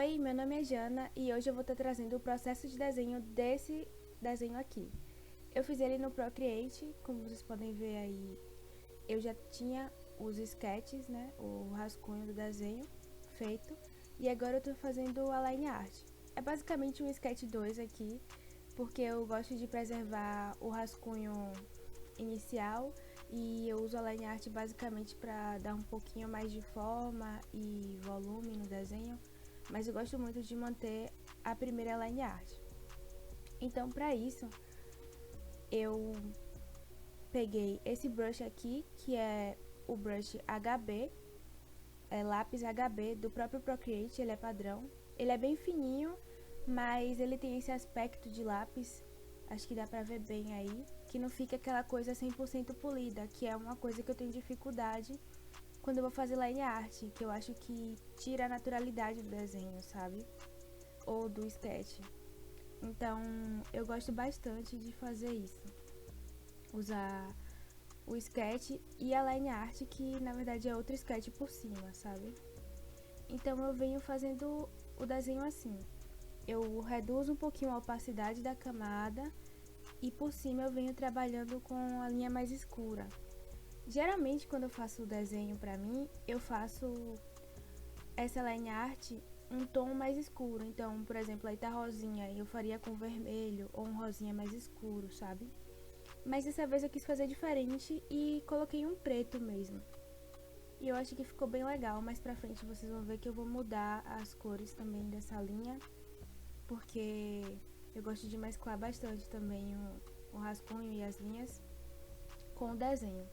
Oi, meu nome é Jana e hoje eu vou estar trazendo o processo de desenho desse desenho aqui. Eu fiz ele no Procreate, como vocês podem ver aí, eu já tinha os sketches, né, o rascunho do desenho feito, e agora eu estou fazendo a line art. É basicamente um sketch 2 aqui, porque eu gosto de preservar o rascunho inicial e eu uso a line art basicamente para dar um pouquinho mais de forma e volume no desenho, mas eu gosto muito de manter a primeira line art. Então, para isso, eu peguei esse brush aqui, que é o brush HB, lápis HB do próprio Procreate, ele é padrão. Ele é bem fininho, mas ele tem esse aspecto de lápis, acho que dá pra ver bem aí, que não fica aquela coisa 100% polida, que é uma coisa que eu tenho dificuldade quando eu vou fazer line art, que eu acho que tira a naturalidade do desenho, sabe? Ou do sketch. Então, eu gosto bastante de fazer isso. Usar o sketch e a line art, que na verdade é outro sketch por cima, sabe? Então, eu venho fazendo o desenho assim. Eu reduzo um pouquinho a opacidade da camada e por cima eu venho trabalhando com a linha mais escura. Geralmente, quando eu faço o desenho pra mim, eu faço essa line art um tom mais escuro. Então, por exemplo, aí tá rosinha e eu faria com vermelho ou um rosinha mais escuro, sabe? Mas dessa vez eu quis fazer diferente e coloquei um preto mesmo. E eu acho que ficou bem legal. Mais pra frente vocês vão ver que eu vou mudar as cores também dessa linha, porque eu gosto de mesclar bastante também o rascunho e as linhas com o desenho.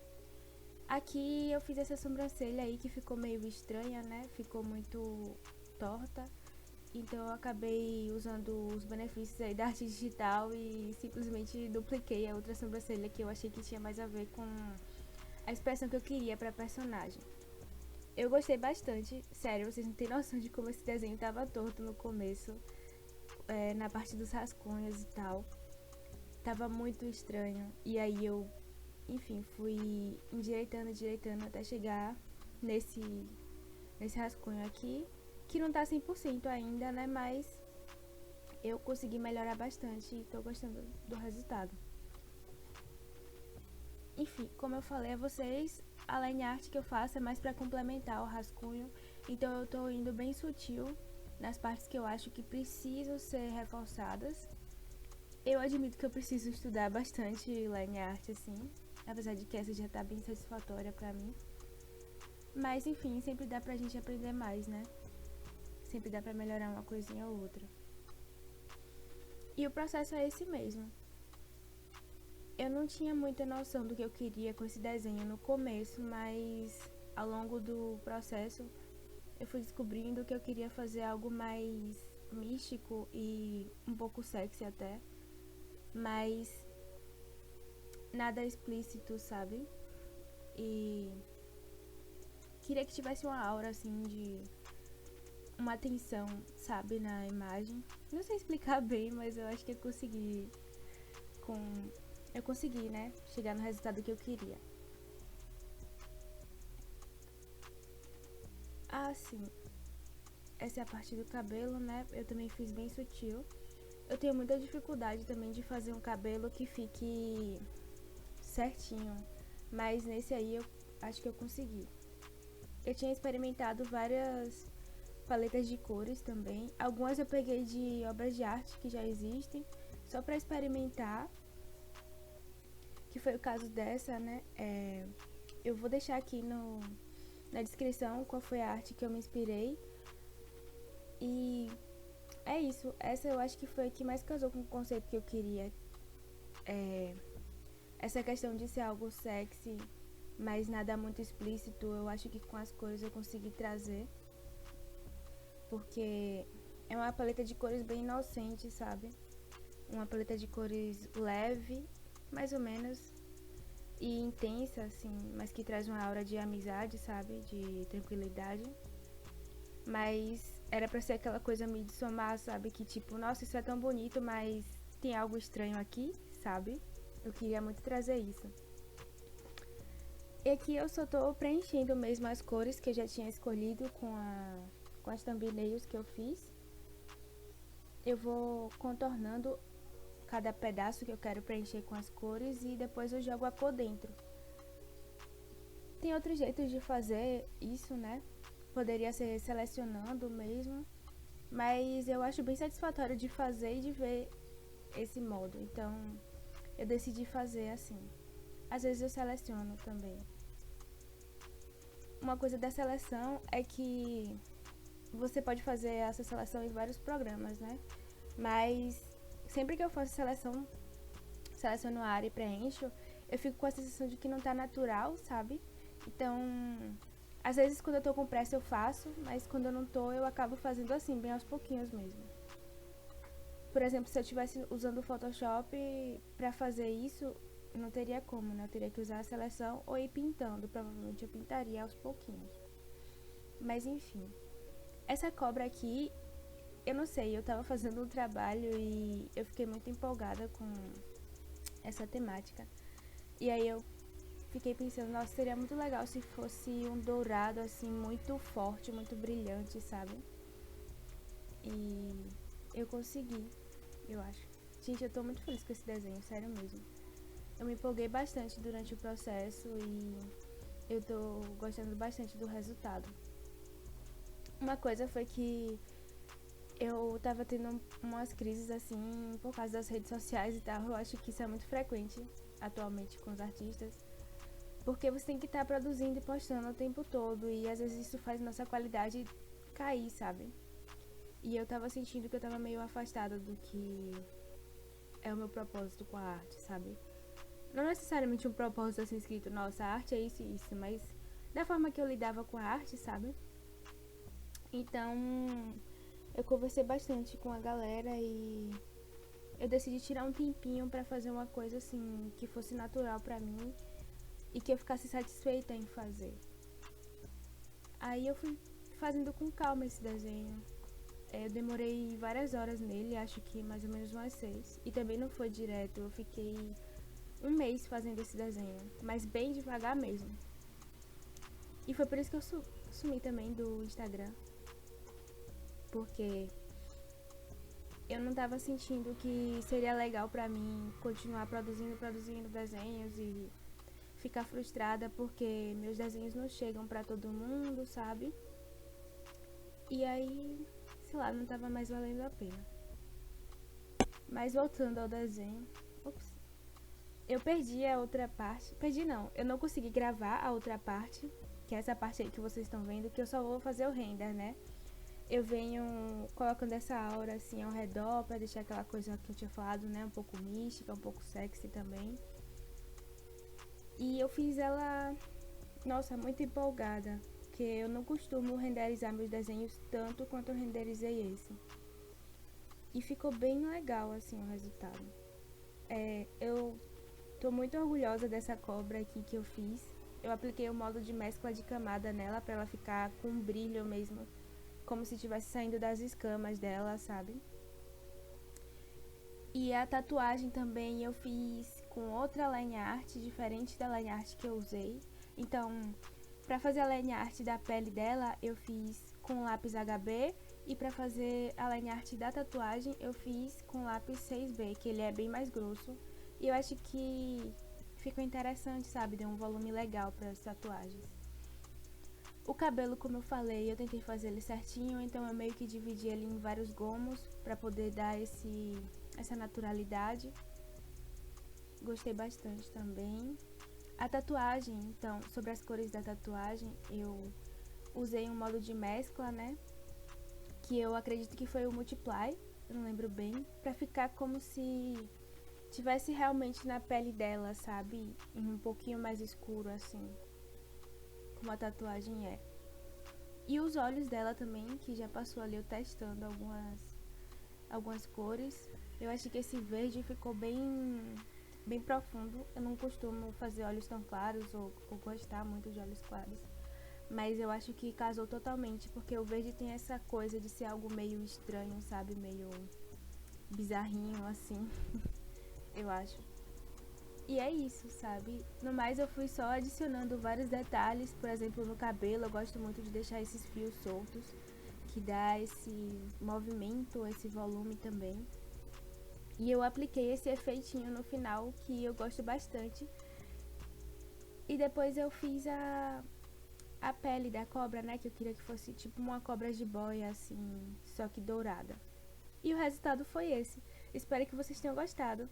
Aqui eu fiz essa sobrancelha aí que ficou meio estranha, né? Ficou muito torta. Então eu acabei usando os benefícios aí da arte digital e simplesmente dupliquei a outra sobrancelha que eu achei que tinha mais a ver com a expressão que eu queria pra personagem. Eu gostei bastante, sério, vocês não têm noção de como esse desenho tava torto no começo, na parte dos rascunhos e tal. Tava muito estranho. E aí eu, enfim, fui endireitando até chegar nesse rascunho aqui, que não tá 100% ainda, né, mas eu consegui melhorar bastante e tô gostando do resultado. Enfim, como eu falei a vocês, a line art que eu faço é mais pra complementar o rascunho, então eu tô indo bem sutil nas partes que eu acho que precisam ser reforçadas. Eu admito que eu preciso estudar bastante line art, assim, apesar de que essa já tá bem satisfatória pra mim. Mas enfim, sempre dá pra gente aprender mais, né? Sempre dá pra melhorar uma coisinha ou outra. E o processo é esse mesmo. Eu não tinha muita noção do que eu queria com esse desenho no começo, mas ao longo do processo eu fui descobrindo que eu queria fazer algo mais místico e um pouco sexy até, mas nada explícito, sabe? E queria que tivesse uma aura assim de uma atenção, sabe, na imagem. Não sei explicar bem, mas eu acho que com eu consegui, né, chegar no resultado que eu queria. Ah, sim. Essa é a parte do cabelo, né? Eu também fiz bem sutil. Eu tenho muita dificuldade também de fazer um cabelo que fique certinho, mas nesse aí eu acho que eu consegui. Eu tinha experimentado várias paletas de cores também. Algumas eu peguei de obras de arte que já existem, só pra experimentar, que foi o caso dessa, né? Eu vou deixar aqui na descrição qual foi a arte que eu me inspirei. E é isso. Essa eu acho que foi a que mais casou com o conceito que eu queria. Essa questão de ser algo sexy, mas nada muito explícito, eu acho que com as cores eu consegui trazer. Porque é uma paleta de cores bem inocente, sabe? Uma paleta de cores leve, mais ou menos, e intensa, assim, mas que traz uma aura de amizade, sabe? De tranquilidade. Mas era pra ser aquela coisa midsommar, sabe? Que tipo, nossa, isso é tão bonito, mas tem algo estranho aqui, sabe? Eu queria muito trazer isso. E aqui eu só tô preenchendo mesmo as cores que eu já tinha escolhido com as thumbnails que eu fiz. eu vou contornando cada pedaço que eu quero preencher com as cores e depois eu jogo a cor dentro. Tem outros jeitos de fazer isso, né? Poderia ser selecionando mesmo, mas eu acho bem satisfatório de fazer e de ver esse modo. Então, eu decidi fazer assim. Às vezes eu seleciono também. Uma coisa da seleção é que você pode fazer essa seleção em vários programas, né? Mas sempre que eu faço seleciono a área e preencho, eu fico com a sensação de que não tá natural, sabe? Então, às vezes quando eu tô com pressa eu faço, mas quando eu não tô, eu acabo fazendo assim, bem aos pouquinhos mesmo. Por exemplo, se eu estivesse usando o Photoshop pra fazer isso, não teria como, né? Eu teria que usar a seleção ou ir pintando. Provavelmente eu pintaria aos pouquinhos. Mas enfim. Essa cobra aqui, eu não sei, eu tava fazendo um trabalho e eu fiquei muito empolgada com essa temática. E aí eu fiquei pensando, nossa, seria muito legal se fosse um dourado assim, muito forte, muito brilhante, sabe? E eu consegui, eu acho. Gente, eu tô muito feliz com esse desenho, sério mesmo. Eu me empolguei bastante durante o processo e eu tô gostando bastante do resultado. Uma coisa foi que eu tava tendo umas crises assim por causa das redes sociais e tal. Eu acho que isso é muito frequente atualmente com os artistas, porque você tem que estar produzindo e postando o tempo todo e às vezes isso faz nossa qualidade cair, sabe? E eu tava sentindo que eu tava meio afastada do que é o meu propósito com a arte, sabe? Não necessariamente um propósito assim escrito, nossa, a arte é isso e isso, mas da forma que eu lidava com a arte, sabe? Então, eu conversei bastante com a galera e eu decidi tirar um tempinho pra fazer uma coisa assim que fosse natural pra mim e que eu ficasse satisfeita em fazer. Aí eu fui fazendo com calma esse desenho. Eu demorei várias horas nele, acho que mais ou menos umas 6. E também não foi direto, eu fiquei um mês fazendo esse desenho, mas bem devagar mesmo. E foi por isso que eu sumi também do Instagram, porque eu não tava sentindo que seria legal pra mim continuar produzindo desenhos e ficar frustrada porque meus desenhos não chegam pra todo mundo, sabe? E aí, sei lá, não tava mais valendo a pena. Mas voltando ao desenho, ops, eu perdi a outra parte. Perdi não, eu não consegui gravar a outra parte, que é essa parte aí que vocês estão vendo, que eu só vou fazer o render, né? Eu venho colocando essa aura assim ao redor pra deixar aquela coisa que eu tinha falado, né? Um pouco mística, um pouco sexy também. E eu fiz ela, nossa, muito empolgada, porque eu não costumo renderizar meus desenhos tanto quanto eu renderizei esse. E ficou bem legal assim o resultado. Eu tô muito orgulhosa dessa cobra aqui que eu fiz. Eu apliquei o modo de mescla de camada nela pra ela ficar com um brilho mesmo, como se estivesse saindo das escamas dela, sabe? E a tatuagem também eu fiz com outra line art, diferente da line art que eu usei. Então, pra fazer a line art da pele dela, eu fiz com lápis HB. E pra fazer a line art da tatuagem, eu fiz com lápis 6B, que ele é bem mais grosso. E eu acho que ficou interessante, sabe? Deu um volume legal para as tatuagens. O cabelo, como eu falei, eu tentei fazer ele certinho, então eu meio que dividi ele em vários gomos para poder dar essa naturalidade. Gostei bastante também. A tatuagem, então, sobre as cores da tatuagem, eu usei um modo de mescla, né? Que eu acredito que foi o Multiply, eu não lembro bem, pra ficar como se tivesse realmente na pele dela, sabe? Em um pouquinho mais escuro, assim, como a tatuagem é. E os olhos dela também, que já passou ali eu testando algumas cores. Eu acho que esse verde ficou bem profundo. Eu não costumo fazer olhos tão claros ou gostar muito de olhos claros. Mas eu acho que casou totalmente, porque o verde tem essa coisa de ser algo meio estranho, sabe? Meio bizarrinho, assim, eu acho. E é isso, sabe? No mais, eu fui só adicionando vários detalhes. Por exemplo, no cabelo, eu gosto muito de deixar esses fios soltos, que dá esse movimento, esse volume também. E eu apliquei esse efeitinho no final, que eu gosto bastante. E depois eu fiz a pele da cobra, né, que eu queria que fosse tipo uma cobra jiboia, assim, só que dourada. E o resultado foi esse. Espero que vocês tenham gostado.